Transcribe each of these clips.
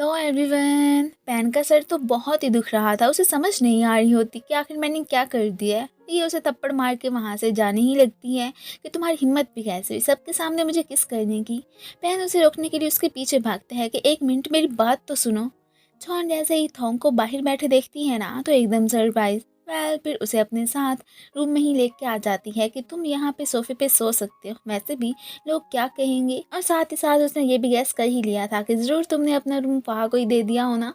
तो everyone, pan का sir तो बहुत ही दुख रहा था। उसे समझ नहीं आ रही होती कि आखिर मैंने क्या कर दिया है। ये उसे थप्पड़ मार के वहाँ से जाने ही लगती है कि तुम्हारी हिम्मत भी कैसे हुई सबके सामने मुझे किस करने की। पैन उसे रोकने के लिए उसके पीछे भागता है कि एक मिनट मेरी बात तो सुनो। छॉन जैसे ही थोंग को बाहर बैठे देखती है ना तो एकदम सरप्राइज। फिर उसे अपने साथ रूम में ही लेके आ जाती है कि तुम यहाँ पे सोफे पे सो सकते हो, वैसे भी लोग क्या कहेंगे। और साथ ही साथ उसने ये भी गैस कर ही लिया था कि ज़रूर तुमने अपना रूम वहाँ को ही दे दिया हो ना।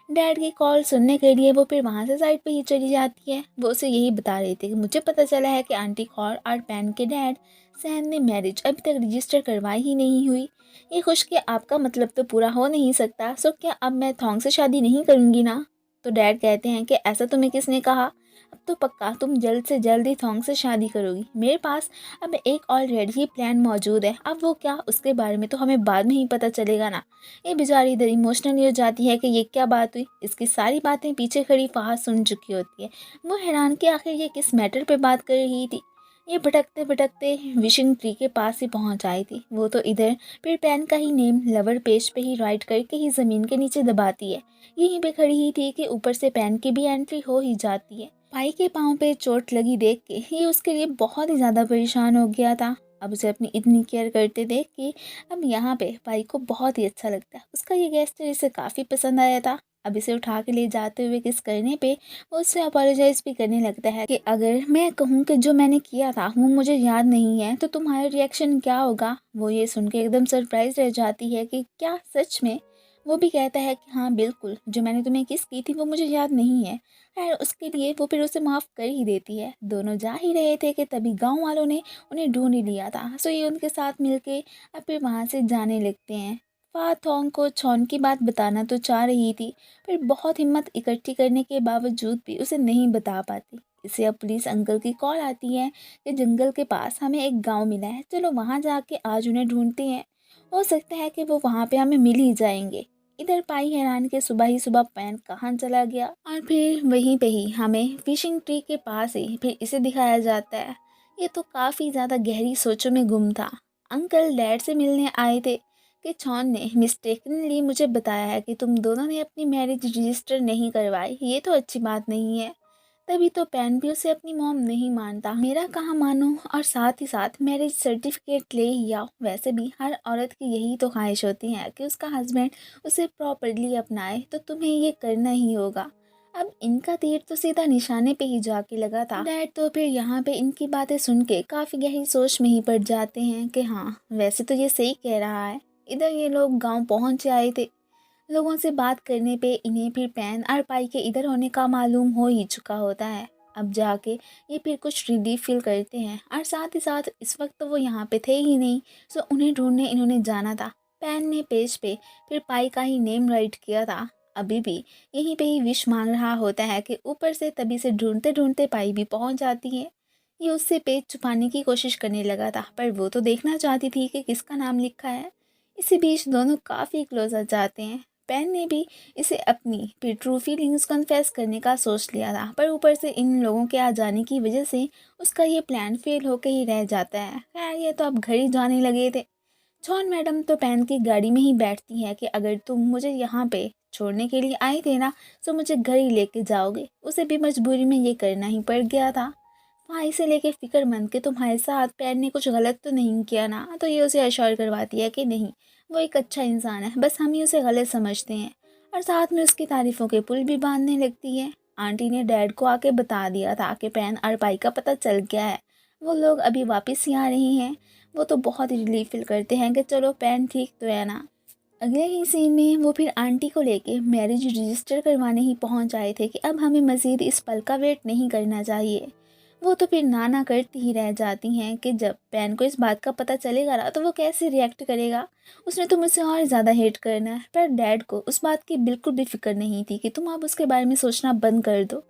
डैड की कॉल सुनने के लिए वो फिर वहाँ से साइड पे ही चली जाती है। वो उसे यही बता रही थी कि मुझे पता चला है कि आंटी कौर और पैन के डैड सैन ने मैरिज अभी तक रजिस्टर करवाई ही नहीं हुई। ये खुश कि आपका मतलब तो पूरा हो नहीं सकता, सो क्या अब मैं थोंग से शादी नहीं करूँगी ना। तो डैड कहते हैं कि ऐसा तुम्हें किसने कहा, अब तो पक्का तुम जल्द से जल्द ही थोंग से शादी करोगी। मेरे पास अब एक ऑलरेडी प्लान मौजूद है, अब वो क्या उसके बारे में तो हमें बाद में ही पता चलेगा ना। ये बेचारी इधर इमोशनली हो जाती है कि ये क्या बात हुई। इसकी सारी बातें पीछे खड़ी फहद सुन चुकी होती है। वो हैरान कि आखिर ये किस मैटर पे बात कर रही थी। ये भटकते भटकते विशिंग ट्री के पास ही पहुंच आई थी। वो तो इधर फिर पैन का ही नेम लवर पेज पे ही राइट करके ही ज़मीन के नीचे दबाती है। यहीं पे खड़ी ही थी कि ऊपर से पैन की भी एंट्री हो ही जाती है। भाई के पाँव पे चोट लगी देख के ये उसके लिए बहुत ही ज़्यादा परेशान हो गया था। अब उसे अपनी इतनी केयर करते देख के अब यहाँ पे भाई को बहुत ही अच्छा लगता है। उसका ये गेस्टर इसे काफ़ी पसंद आया था। अब इसे उठा के ले जाते हुए किस करने पे वो उससे अपोलोजाइज भी करने लगता है कि अगर मैं कहूँ कि जो मैंने किया था वो मुझे याद नहीं है तो तुम्हारा रिएक्शन क्या होगा। वो ये सुन के एकदम सरप्राइज रह जाती है कि क्या सच में। वो भी कहता है कि हाँ बिल्कुल, जो मैंने तुम्हें किस की थी वो मुझे याद नहीं है। खैर उसके लिए वो फिर उसे माफ़ कर ही देती है। दोनों जा ही रहे थे कि तभी गांव वालों ने उन्हें ढूंढ ही लिया था। सो ये उनके साथ मिलके अब फिर वहाँ से जाने लगते हैं। फाथोंग को छौन की बात बताना तो चाह रही थी, पर बहुत हिम्मत इकट्ठी करने के बावजूद भी उसे नहीं बता पाती। इसे अब पुलिस अंकल की कॉल आती है कि जंगल के पास हमें एक गांव मिला है, चलो वहां जाके आज उन्हें ढूंढते हैं। हो सकता है कि वो वहां पे हमें मिल ही जाएंगे। इधर पाई हैरान के सुबह ही सुबह पैन कहाँ चला गया। और फिर वहीं पे ही हमें फिशिंग ट्री के पास ही फिर इसे दिखाया जाता है। ये तो काफ़ी ज़्यादा गहरी सोचों में गुम था। अंकल डैड से मिलने आए थे कि छॉन ने मिस्टेकनली मुझे बताया है कि तुम दोनों ने अपनी मैरिज रजिस्टर नहीं करवाई। ये तो अच्छी बात नहीं है। तभी तो पैन भी उसे अपनी मॉम नहीं मानता। मेरा कहाँ मानो, और साथ ही साथ मैरिज सर्टिफिकेट ले ही आओ। वैसे भी हर औरत की यही तो ख्वाहिश होती है कि उसका हस्बैंड उसे प्रॉपरली अपनाए, तो तुम्हें ये करना ही होगा। अब इनका तीर तो सीधा निशाने पे ही जाके लगा था। डैड तो फिर यहाँ पे इनकी बातें सुन के काफ़ी गहरी सोच में ही पड़ जाते हैं कि हाँ वैसे तो ये सही कह रहा है। इधर ये लोग गांव पहुंच आए थे। लोगों से बात करने पे इन्हें फिर पैन और पाई के इधर होने का मालूम हो ही चुका होता है। अब जाके ये फिर कुछ रिलीफ फील करते हैं। और साथ ही साथ इस वक्त तो वो यहाँ पे थे ही नहीं, सो उन्हें ढूंढने इन्होंने जाना था। पैन ने पेज पे फिर पाई का ही नेम राइट किया था। अभी भी यहीं पे ही विश मांग रहा होता है कि ऊपर से तभी से ढूंढते ढूंढते पाई भी पहुंच जाती है। ये उससे पेज छुपाने की कोशिश करने लगा था, पर वो तो देखना चाहती थी कि किसका नाम लिखा है। इसी बीच दोनों काफ़ी क्लोज आ जाते हैं। पैन ने भी इसे अपनी फिर ट्रू फीलिंग्स कन्फेस करने का सोच लिया था, पर ऊपर से इन लोगों के आ जाने की वजह से उसका ये प्लान फेल होकर ही रह जाता है। खैर ये तो अब घर ही जाने लगे थे। जॉन मैडम तो पैन की गाड़ी में ही बैठती है कि अगर तुम मुझे यहाँ पे छोड़ने के लिए आए थे ना, तो मुझे घर ही लेके जाओगे। उसे भी मजबूरी में ये करना ही पड़ गया था। वहाँ इसे लेके फिक्रमंद कि तुम्हारे साथ पैन ने कुछ गलत तो नहीं किया ना, तो ये उसे अश्योर करवाती है कि नहीं, वो एक अच्छा इंसान है, बस हम ही उसे गलत समझते हैं। और साथ में उसकी तारीफ़ों के पुल भी बांधने लगती है। आंटी ने डैड को आके बता दिया था कि पैन और पाई का पता चल गया है, वो लोग अभी वापस ही आ रही हैं। वो तो बहुत ही रिलीफ फील करते हैं कि चलो पैन ठीक तो है ना। अगले ही सीन में वो फिर आंटी को लेके मैरिज रजिस्टर करवाने ही पहुंच आए थे कि अब हमें मज़ीद इस पल का वेट नहीं करना चाहिए। वो तो फिर ना करती ही रह जाती हैं कि जब पैन को इस बात का पता चलेगा ना तो वो कैसे रिएक्ट करेगा। उसने तो मुझसे और ज़्यादा हेट करना है। पर डैड को उस बात की बिल्कुल भी फिक्र नहीं थी कि तुम अब उसके बारे में सोचना बंद कर दो।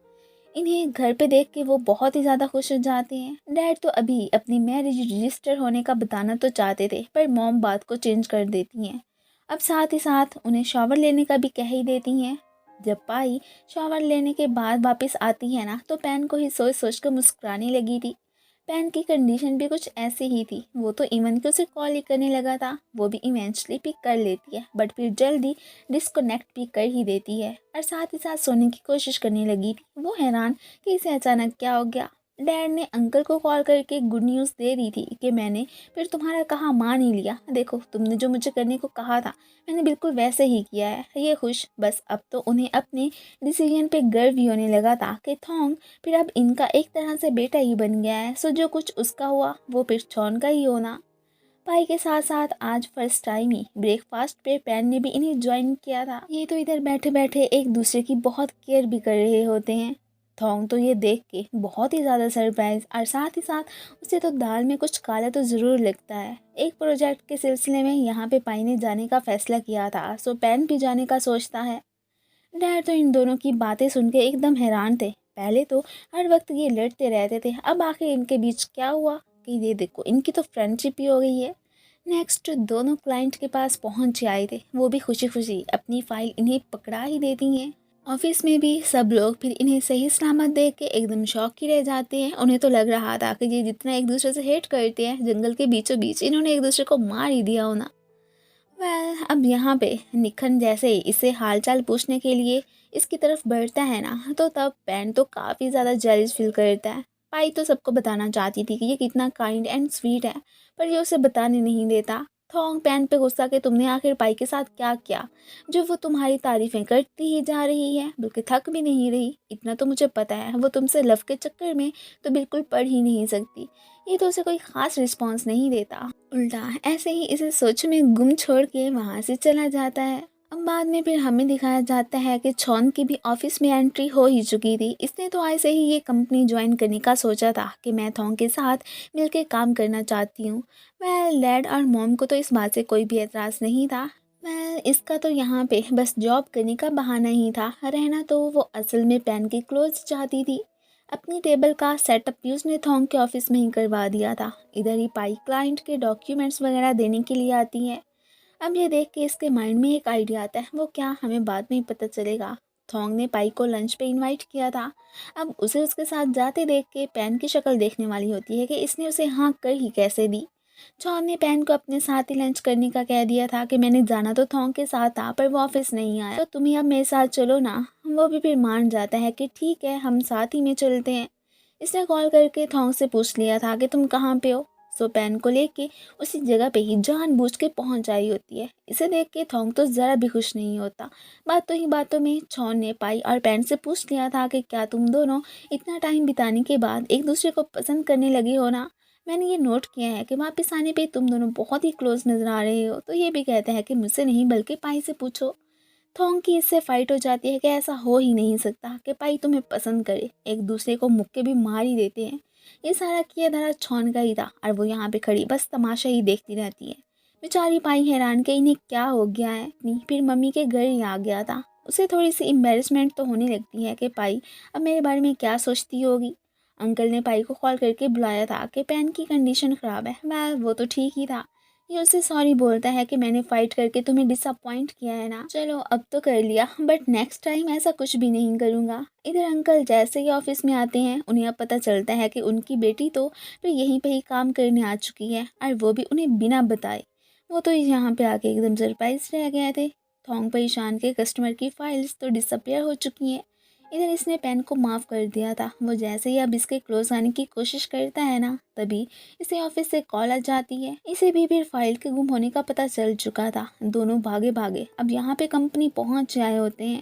इन्हें घर पे देख के वो बहुत ही ज़्यादा खुश हो जाते हैं। डैड तो अभी अपनी मैरिज रजिस्टर होने का बताना तो चाहते थे, पर मॉम बात को चेंज कर देती हैं। अब साथ ही साथ उन्हें शॉवर लेने का भी कह ही देती हैं। जब पाई शॉवर लेने के बाद वापस आती है ना, तो पैन को ही सोच सोच कर मुस्कुराने लगी थी। पैन की कंडीशन भी कुछ ऐसी ही थी। वो तो इवन कि उसे कॉल ही करने लगा था, वो भी इवेंचुअली पिक कर लेती है, बट फिर जल्दी डिस्कनेक्ट भी कर ही देती है और साथ ही साथ सोने की कोशिश करने लगी थी। वो हैरान कि इसे अचानक क्या हो गया। डैड ने अंकल को कॉल करके गुड न्यूज़ दे दी थी कि मैंने फिर तुम्हारा कहा मान ही लिया। देखो, तुमने जो मुझे करने को कहा था मैंने बिल्कुल वैसे ही किया है। ये खुश। बस अब तो उन्हें अपने डिसीजन पे गर्व भी होने लगा था कि थोंग फिर अब इनका एक तरह से बेटा ही बन गया है। सो जो कुछ उसका हुआ वो फिर छौन का ही होना। पाई के साथ साथ आज फर्स्ट टाइम ही ब्रेकफास्ट पे पैन ने भी इन्हें ज्वाइन किया था। ये तो इधर बैठे बैठे एक दूसरे की बहुत केयर भी कर रहे होते हैं। थोंग तो ये देख के बहुत ही ज़्यादा सरप्राइज और साथ ही साथ उसे तो दाल में कुछ काला तो ज़रूर लगता है। एक प्रोजेक्ट के सिलसिले में यहाँ पे पाई ने जाने का फैसला किया था, सो पैन भी जाने का सोचता है। डैड तो इन दोनों की बातें सुन के एकदम हैरान थे। पहले तो हर वक्त ये लड़ते रहते थे, अब आखिर इनके बीच क्या हुआ कि ये देखो इनकी तो फ्रेंडशिप ही हो गई है। नेक्स्ट दोनों क्लाइंट के पास पहुंच आए थे। वो भी खुशी खुशी अपनी फाइल इन्हें पकड़ा ही देती हैं। ऑफिस में भी सब लोग फिर इन्हें सही सलामत देख के एकदम शौक ही रह जाते हैं। उन्हें तो लग रहा था कि ये जितना एक दूसरे से हेट करते हैं, जंगल के बीचों बीच इन्होंने एक दूसरे को मार ही दिया होना। अब यहाँ पे निखन जैसे इसे हालचाल पूछने के लिए इसकी तरफ बढ़ता है ना, तो तब पैन तो काफ़ी ज़्यादा जेलस फील करता है। पाई तो सबको बताना चाहती थी कि ये कितना काइंड एंड स्वीट है, पर ये उसे बताने नहीं देता। थोंग पैन पे गुस्सा कि तुमने आखिर पाई के साथ क्या किया जो वो तुम्हारी तारीफ़ें करती ही जा रही है, बल्कि थक भी नहीं रही। इतना तो मुझे पता है वो तुमसे लव के चक्कर में तो बिल्कुल पढ़ ही नहीं सकती। ये तो उसे कोई ख़ास रिस्पॉन्स नहीं देता, उल्टा ऐसे ही इसे सोच में गुम छोड़ के वहाँ से चला जाता है। अब बाद में फिर हमें दिखाया जाता है कि छौन की भी ऑफिस में एंट्री हो ही चुकी थी। इसने तो ऐसे ही ये कंपनी ज्वाइन करने का सोचा था कि मैं थोंग के साथ मिलकर काम करना चाहती हूँ। डैड और मॉम को तो इस बात से कोई भी एतराज़ नहीं था। इसका तो यहाँ पे बस जॉब करने का बहाना ही था, रहना तो वो असल में पैन की क्लोज चाहती थी। अपनी टेबल का सेटअप भी उसने थोंग के ऑफिस में ही करवा दिया था। इधर ही पाई क्लाइंट के डॉक्यूमेंट्स वगैरह देने के लिए आती है। अब ये देख के इसके माइंड में एक आइडिया आता है, वो क्या हमें बाद में ही पता चलेगा। थोंग ने पाई को लंच पे इनवाइट किया था। अब उसे उसके साथ जाते देख के पैन की शक्ल देखने वाली होती है कि इसने उसे हाँ कर ही कैसे दी। जॉन ने पैन को अपने साथ ही लंच करने का कह दिया था कि मैंने जाना तो थोंग के साथ था, पर वो ऑफिस नहीं आया, तो तुम ही अब मेरे साथ चलो ना। वो भी फिर मान जाता है कि ठीक है हम साथ ही में चलते हैं। इसने कॉल करके थोंग से पूछ लिया था कि तुम कहाँ पे हो। सो पैन को लेके उसी जगह पे ही जानबूझ के पहुंच आई होती है। इसे देख के थोंग तो ज़रा भी खुश नहीं होता। बातों ही बातों में छौन ने पाई और पैन से पूछ लिया था कि क्या तुम दोनों इतना टाइम बिताने के बाद एक दूसरे को पसंद करने लगे हो ना। मैंने ये नोट किया है कि वापस आने पे तुम दोनों बहुत ही क्लोज नज़र आ रहे हो। तो ये भी कहते हैं कि मुझसे नहीं बल्कि पाई से पूछो। थोंग की इससे फाइट हो जाती है कि ऐसा हो ही नहीं सकता कि पाई तुम्हें पसंद करे, एक दूसरे को मुक्के भी मार ही देते हैं। ये सारा किया धरा छौन का ही था और वो यहाँ पे खड़ी बस तमाशा ही देखती रहती है। बेचारी पाई हैरान कि इन्हें क्या हो गया है। नहीं, फिर मम्मी के घर ही आ गया था। उसे थोड़ी सी एम्बेरसमेंट तो होने लगती है कि पाई अब मेरे बारे में क्या सोचती होगी। अंकल ने पाई को कॉल करके बुलाया था कि पैन की कंडीशन ख़राब है। वो तो ठीक ही था। ये उससे सॉरी बोलता है कि मैंने फ़ाइट करके तुम्हें डिसअपॉइंट किया है ना। चलो अब तो कर लिया, बट नेक्स्ट टाइम ऐसा कुछ भी नहीं करूँगा। इधर अंकल जैसे ही ऑफिस में आते हैं उन्हें अब पता चलता है कि उनकी बेटी तो फिर यहीं पे ही काम करने आ चुकी है, और वो भी उन्हें बिना बताए। वो तो यहाँ पे आके एकदम सरप्राइज रह गए थे। थोंग परेशान के कस्टमर की फाइल्स तो डिसअपियर हो चुकी हैं। इधर इसने पेन को माफ़ कर दिया था। वो जैसे ही अब इसके क्लोज आने की कोशिश करता है ना, तभी इसे ऑफिस से कॉल आ जाती है। इसे भी फिर फाइल के गुम होने का पता चल चुका था। दोनों भागे भागे अब यहाँ पे कंपनी पहुँच आए होते हैं।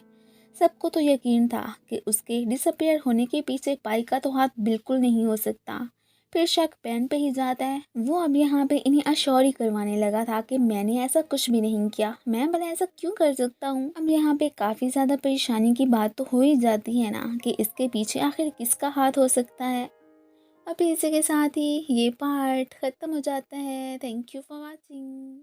सबको तो यकीन था कि उसके डिसअपियर होने के पीछे पाई का तो हाथ बिल्कुल नहीं हो सकता। फिर शक पेन पे ही जाता है। वो अब यहाँ पे इन्हें अश्योर ही करवाने लगा था कि मैंने ऐसा कुछ भी नहीं किया, मैं भला ऐसा क्यों कर सकता हूँ। अब यहाँ पे काफ़ी ज़्यादा परेशानी की बात तो हो ही जाती है ना कि इसके पीछे आखिर किसका हाथ हो सकता है। अब इसी के साथ ही ये पार्ट ख़त्म हो जाता है। Thank you for watching.